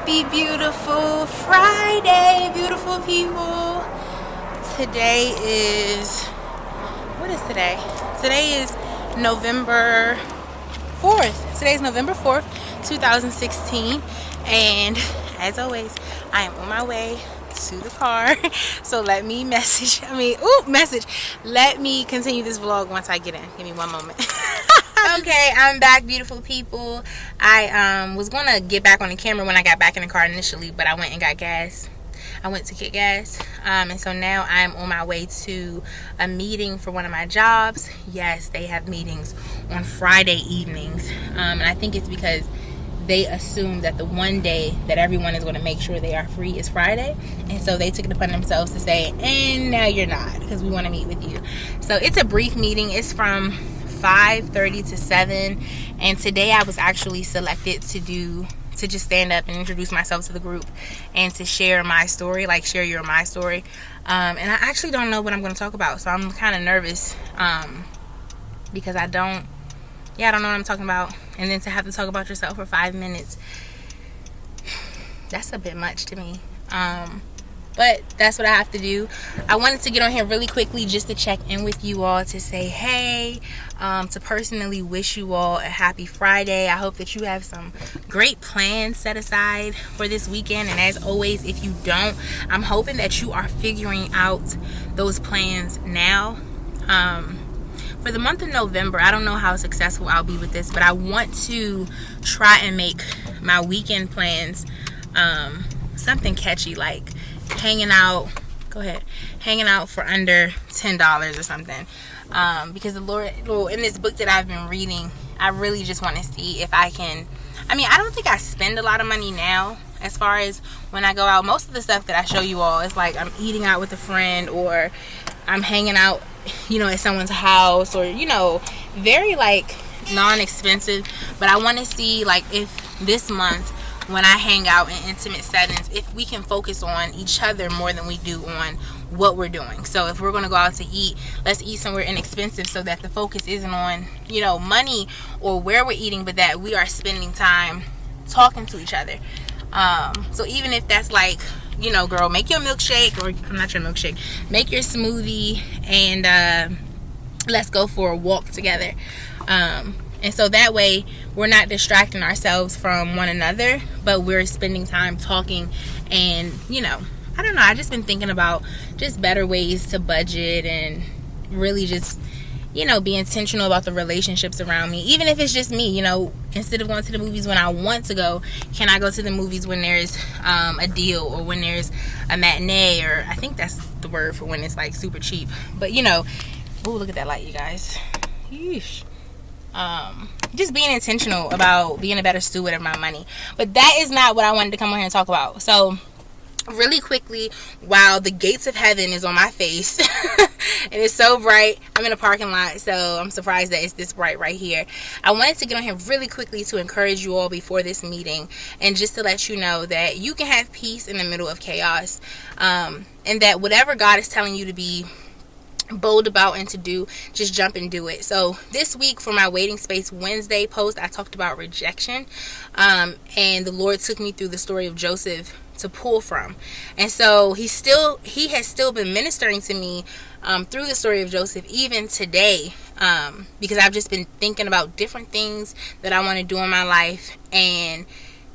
Happy beautiful Friday, beautiful people. Today is, what is today? Today is November 4th. Today is November 4th, 2016. And as always, I am on my way to the car. So let me Let me continue this vlog once I get in. Give me one moment. Okay, I'm back, beautiful people. I was gonna get back on the camera when I got back in the car initially, but I went and got gas. I went to get gas, and so now I'm on my way to a meeting for one of my jobs. Yes, they have meetings on Friday evenings, and I think it's because they assume that the one day that everyone is going to make sure they are free is Friday, and so they took it upon themselves to say, and now you're not, because we want to meet with you. So it's a brief meeting. It's from 5:30 to 7, and today I was actually selected to just stand up and introduce myself to the group and to share my story, like share my story. And I actually don't know what I'm going to talk about, so I'm kind of nervous because I don't know what I'm talking about. And then to have to talk about yourself for 5 minutes, that's a bit much to me. But that's what I have to do. I wanted to get on here really quickly just to check in with you all, to say hey, to personally wish you all a happy Friday. I hope that you have some great plans set aside for this weekend. And as always, if you don't, I'm hoping that you are figuring out those plans now. For the month of November, I don't know how successful I'll be with this, but I want to try and make my weekend plans something catchy, like hanging out for under $10 or something, because the Lord, in this book that I've been reading, I really just want to see if I can. I don't think I spend a lot of money now as far as when I go out. Most of the stuff that I show you all is like I'm eating out with a friend, or I'm hanging out at someone's house, or very like non-expensive. But I want to see, like, if this month when I hang out in intimate settings, if we can focus on each other more than we do on what we're doing. So if we're going to go out to eat, let's eat somewhere inexpensive, so that the focus isn't on money or where we're eating, but that we are spending time talking to each other. So even if that's like, girl, make your milkshake, or not your milkshake, make your smoothie, and let's go for a walk together. And so that way we're not distracting ourselves from one another, but we're spending time talking. And I don't know, I just been thinking about just better ways to budget, and really just be intentional about the relationships around me. Even if it's just me, instead of going to the movies when I want to go, can I go to the movies when there's a deal, or when there's a matinee, or I think that's the word for when it's like super cheap. But oh, look at that light, you guys. Yeesh. Just being intentional about being a better steward of my money. But that is not what I wanted to come on here and talk about. So really quickly, while the gates of heaven is on my face and it's so bright, I'm in a parking lot, so I'm surprised that it's this bright right here. I wanted to get on here really quickly to encourage you all before this meeting, and just to let you know that you can have peace in the middle of chaos, and that whatever God is telling you to be bold about and to do, just jump and do it. So this week, for my Waiting Space Wednesday post, I talked about rejection, and the Lord took me through the story of Joseph to pull from. And so he has still been ministering to me through the story of Joseph, even today, because I've just been thinking about different things that I want to do in my life, and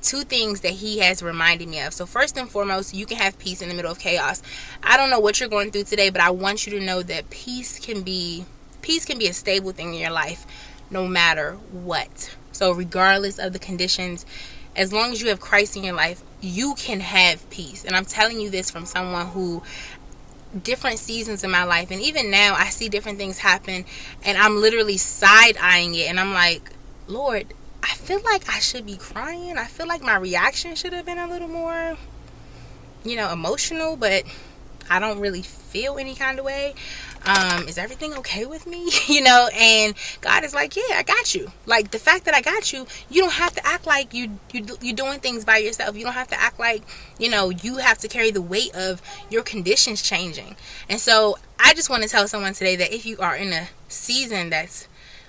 two things that he has reminded me of. So first and foremost, you can have peace in the middle of chaos. I don't know what you're going through today, but I want you to know that peace can be a stable thing in your life, no matter what. So regardless of the conditions, as long as you have Christ in your life, you can have peace. And I'm telling you this from someone who, different seasons in my life, and even now, I see different things happen, and I'm literally side-eyeing it, and I'm like, Lord, I feel like I should be crying. I feel like my reaction should have been a little more, emotional, but I don't really feel any kind of way. Is everything okay with me? And God is like, yeah, I got you. Like, the fact that I got you, you don't have to act like you're doing things by yourself. You don't have to act like, you have to carry the weight of your conditions changing. And so I just want to tell someone today that if you are in a season that's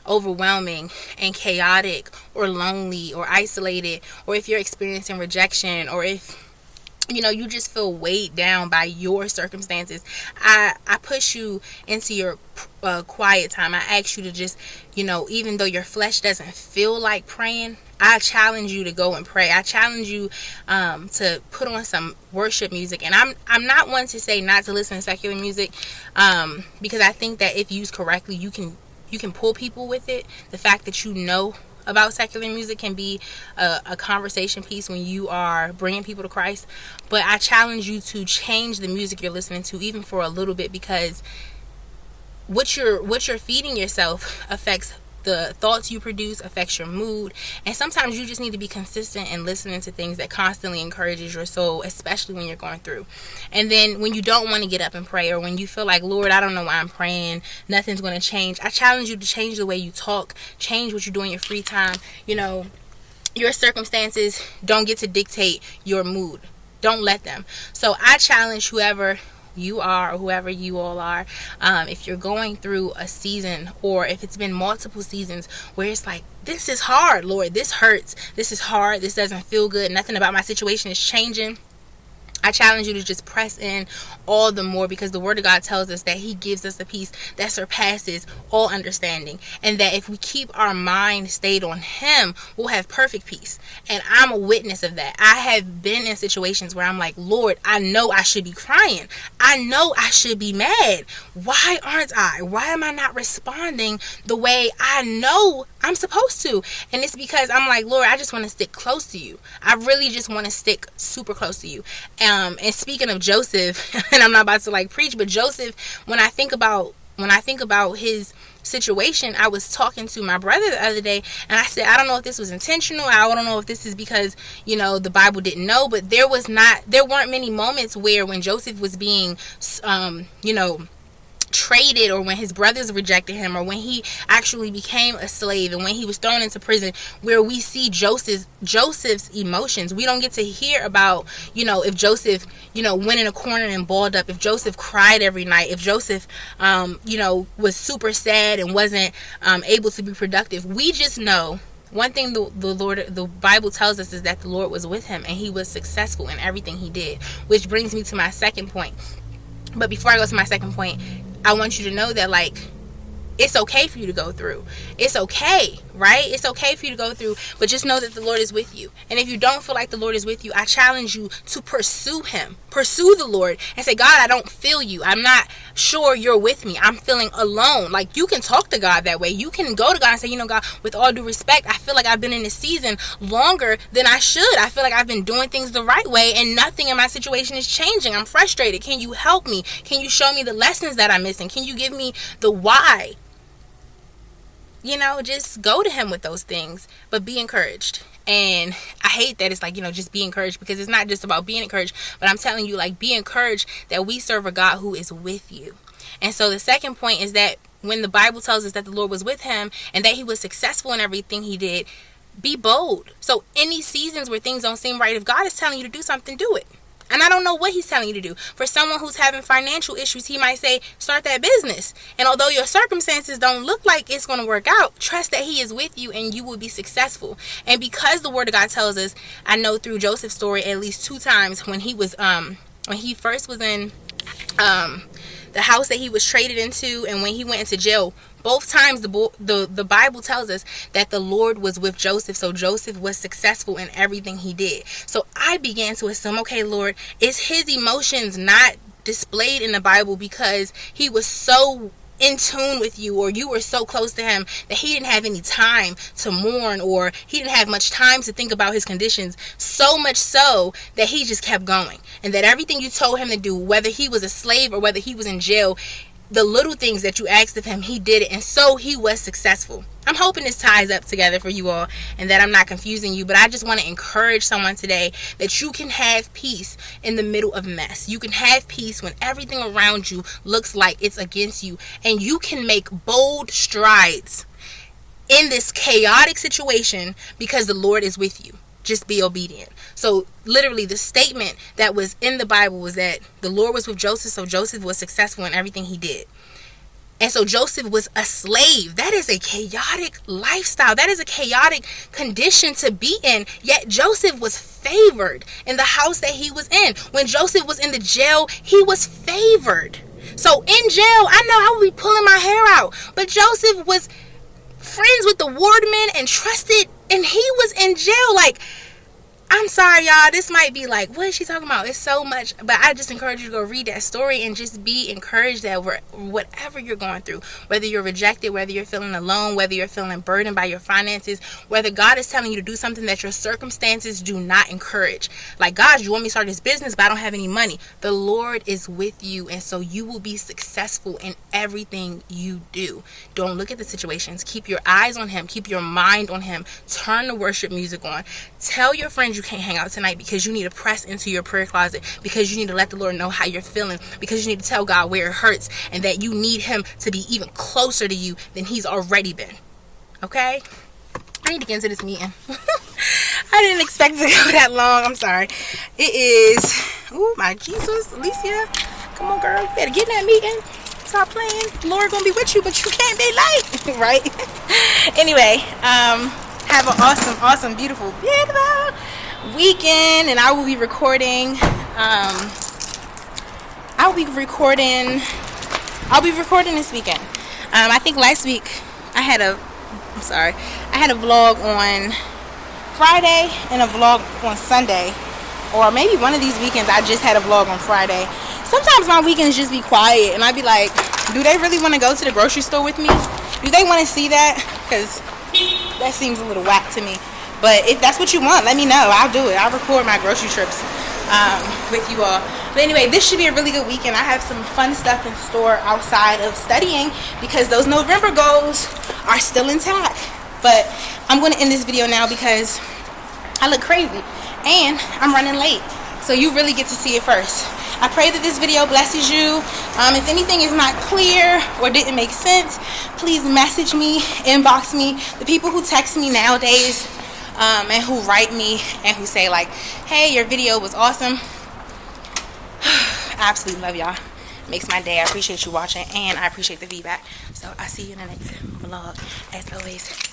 overwhelming and chaotic or lonely or isolated, or if you're experiencing rejection, or if you just feel weighed down by your circumstances, I push you into your quiet time. I ask you to just, even though your flesh doesn't feel like praying, I challenge you to go and pray. I challenge you to put on some worship music. And I'm not one to say not to listen to secular music, because I think that if used correctly, you can pull people with it. The fact that about secular music can be a conversation piece when you are bringing people to Christ. But I challenge you to change the music you're listening to, even for a little bit, because what you're feeding yourself affects the thoughts you produce, affects your mood. And sometimes you just need to be consistent in listening to things that constantly encourages your soul, especially when you're going through. And then when you don't want to get up and pray, or when you feel like, Lord, I don't know why I'm praying, nothing's going to change, I challenge you to change the way you talk, change what you do in your free time. Your circumstances don't get to dictate your mood. Don't let them. So I challenge whoever you are, or whoever you all are, if you're going through a season, or if it's been multiple seasons where it's like, this is hard, Lord, this hurts, this is hard, this doesn't feel good, nothing about my situation is changing, I challenge you to just press in all the more, because the Word of God tells us that He gives us a peace that surpasses all understanding, and that if we keep our mind stayed on Him, we'll have perfect peace. And I'm a witness of that. I have been in situations where I'm like, Lord, I know I should be crying, I know I should be mad, why aren't I? Why am I not responding the way I know I'm supposed to? And it's because I'm like, Lord, I just want to stick close to you. I really just want to stick super close to you. And speaking of Joseph, and I'm not about to preach, but Joseph, when I think about his situation, I was talking to my brother the other day, and I said, I don't know if this was intentional, I don't know if this is because the Bible didn't know, but there weren't many moments where when Joseph was being traded, or when his brothers rejected him, or when he actually became a slave, and when he was thrown into prison, where we see Joseph's emotions. We don't get to hear about if Joseph went in a corner and balled up, if Joseph cried every night, if Joseph was super sad and wasn't able to be productive. We just know one thing the Bible tells us is that the Lord was with him, and he was successful in everything he did, which brings me to my second point. But before I go to my second point, I want you to know that it's okay for you to go through. It's okay, right? It's okay for you to go through, but just know that the Lord is with you. And if you don't feel like the Lord is with you, I challenge you to pursue Him. Pursue the Lord and say, God, I don't feel you. I'm not sure you're with me. I'm feeling alone. You can talk to God that way. You can go to God and say, God, with all due respect, I feel like I've been in this season longer than I should. I feel like I've been doing things the right way, and nothing in my situation is changing. I'm frustrated. Can you help me? Can you show me the lessons that I'm missing? Can you give me the why? Just go to Him with those things, but be encouraged. And I hate that it's just be encouraged, because it's not just about being encouraged, but I'm telling you, be encouraged that we serve a God who is with you. And so the second point is that when the Bible tells us that the Lord was with him and that he was successful in everything he did, be bold. So in these seasons where things don't seem right, if God is telling you to do something, do it. And I don't know what He's telling you to do. For someone who's having financial issues, He might say, start that business. And although your circumstances don't look like it's going to work out, trust that He is with you and you will be successful. And because the Word of God tells us, I know through Joseph's story at least 2 times, when he first was in the house that he was traded into, and when he went into jail, both times the Bible tells us that the Lord was with Joseph. So Joseph was successful in everything he did. So I began to assume, okay, Lord, is his emotions not displayed in the Bible because he was so in tune with you, or you were so close to him that he didn't have any time to mourn, or he didn't have much time to think about his conditions, so much so that he just kept going, and that everything you told him to do, whether he was a slave or whether he was in jail, the little things that you asked of him, he did it, and so he was successful. I'm hoping this ties up together for you all and that I'm not confusing you, but I just want to encourage someone today that you can have peace in the middle of mess. You can have peace when everything around you looks like it's against you, and you can make bold strides in this chaotic situation because the Lord is with you. Just be obedient. So literally the statement that was in the Bible was that the Lord was with Joseph, so Joseph was successful in everything he did. And so Joseph was a slave. That is a chaotic lifestyle. That is a chaotic condition to be in. Yet Joseph was favored in the house that he was in. When Joseph was in the jail, he was favored. So in jail, I know I would be pulling my hair out. But Joseph was friends with the wardman and trusted, and he was in jail. Like, I'm sorry, y'all. This might be like, what is she talking about? It's so much. But I just encourage you to go read that story and just be encouraged that whatever you're going through, whether you're rejected, whether you're feeling alone, whether you're feeling burdened by your finances, whether God is telling you to do something that your circumstances do not encourage. Like, God, you want me to start this business, but I don't have any money. The Lord is with you, and so you will be successful in everything you do. Don't look at the situations. Keep your eyes on Him. Keep your mind on Him. Turn the worship music on. Tell your friends you can't hang out tonight because you need to press into your prayer closet, because you need to let the Lord know how you're feeling, because you need to tell God where it hurts and that you need Him to be even closer to you than He's already been. Okay? I need to get into this meeting. I didn't expect to go that long. I'm sorry. It is, oh my Jesus, Alicia, come on girl, you better get in that meeting. Stop playing. The Lord gonna be with you, but you can't be late. Right? Anyway, have an awesome, beautiful weekend, and I will be recording. I'll be recording this weekend. I think last week I had a vlog on Friday and a vlog on Sunday, or maybe one of these weekends I just had a vlog on Friday. Sometimes my weekends just be quiet, and I'd be like, do they really want to go to the grocery store with me? Do they want to see that? Because that seems a little whack to me. But if that's what you want, let me know. I'll do it. I'll record my grocery trips with you all. But anyway, this should be a really good weekend. I have some fun stuff in store outside of studying because those November goals are still intact. But I'm going to end this video now because I look crazy and I'm running late. So you really get to see it first. I pray that this video blesses you. If anything is not clear or didn't make sense, please message me, inbox me. The people who text me nowadays and who write me and who say like, hey, your video was awesome. I absolutely love y'all. Makes my day. I appreciate you watching and I appreciate the feedback. So I'll see you in the next vlog. As always.